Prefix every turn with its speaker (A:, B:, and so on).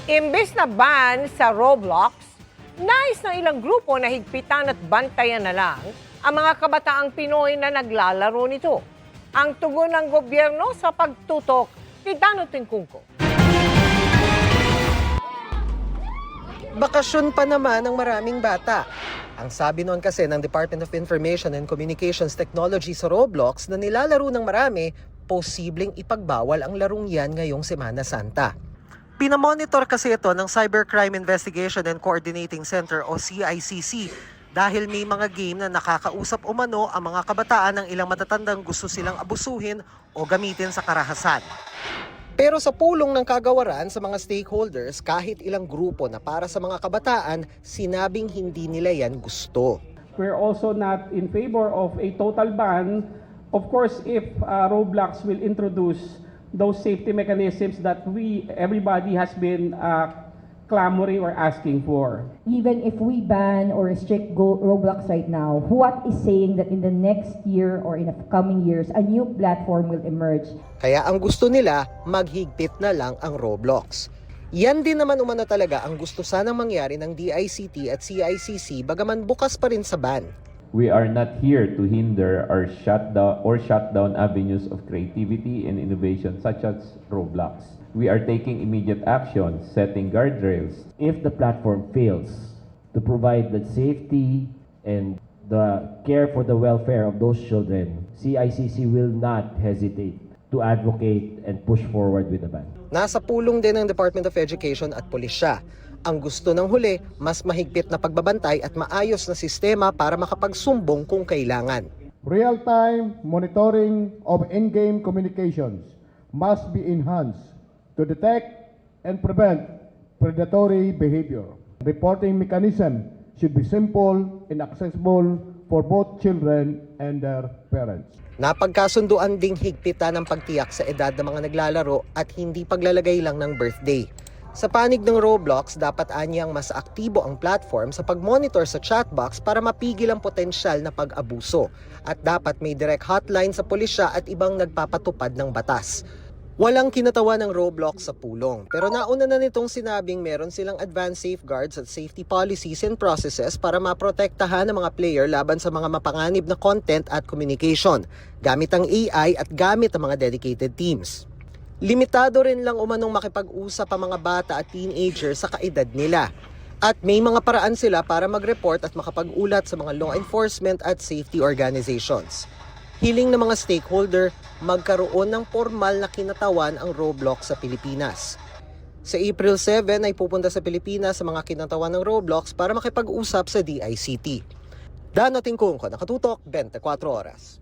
A: Imbes na ban sa Roblox, nais ng ilang grupo na higpitan at bantayan na lang ang mga kabataang Pinoy na naglalaro nito. Ang tugon ng gobyerno sa pagtutok ni Dano Tingkungko.
B: Bakasyon pa naman ng maraming bata. Ang sabi noon kasi ng Department of Information and Communications Technology sa Roblox na nilalaro ng marami, posibleng ipagbawal ang larong yan ngayong Semana Santa. Pinamonitor kasi ito ng Cybercrime Investigation and Coordinating Center o CICC dahil may mga game na nakakausap umano ang mga kabataan ng ilang matatandang gusto silang abusuhin o gamitin sa karahasan. Pero sa pulong ng kagawaran sa mga stakeholders, kahit ilang grupo na para sa mga kabataan, sinabing hindi nila yan gusto.
C: We're also not in favor of a total ban. Of course, if Roblox will introduce those safety mechanisms that everybody has been clamoring or asking for.
D: Even if we ban or restrict Roblox right now, what is saying that in the next year or in the coming years, a new platform will emerge?
B: Kaya ang gusto nila, maghigpit na lang ang Roblox. Yan din naman umano talaga ang gusto sanang mangyari ng DICT at CICC bagaman bukas pa rin sa ban.
E: We are not here to hinder or shut down avenues of creativity and innovation such as Roblox. We are taking immediate action, setting guardrails.
F: If the platform fails to provide the safety and the care for the welfare of those children, CICC will not hesitate to advocate and push forward with the ban.
B: Nasa pulong din ng Department of Education at Pulisya. Ang gusto ng huli, mas mahigpit na pagbabantay at maayos na sistema para makapagsumbong kung kailangan.
G: Real-time monitoring of in-game communications must be enhanced to detect and prevent predatory behavior. Reporting mechanism should be simple and accessible for both children and their parents.
B: Napagkasunduan ding higpitan ang pagtiyak sa edad ng mga naglalaro at hindi paglalagay lang ng birthday. Sa panig ng Roblox, dapat anyang mas aktibo ang platform sa pag-monitor sa chatbox para mapigil ang potensyal na pag-abuso. At dapat may direct hotline sa pulisya at ibang nagpapatupad ng batas. Walang kinatawa ng Roblox sa pulong, pero nauna na nitong sinabing meron silang advanced safeguards at safety policies and processes para maprotektahan ang mga player laban sa mga mapanganib na content at communication, gamit ang AI at gamit ang mga dedicated teams. Limitado rin lang umanong makipag-usap ang mga bata at teenagers sa kaedad nila. At may mga paraan sila para mag-report at makapag-ulat sa mga law enforcement at safety organizations. Hiling ng mga stakeholder, magkaroon ng formal na kinatawan ang Roblox sa Pilipinas. Sa April 7 ay pupunta sa Pilipinas sa mga kinatawan ng Roblox para makipag-usap sa DICT. Dano Tingkungko, Nakatutok, 24 Oras.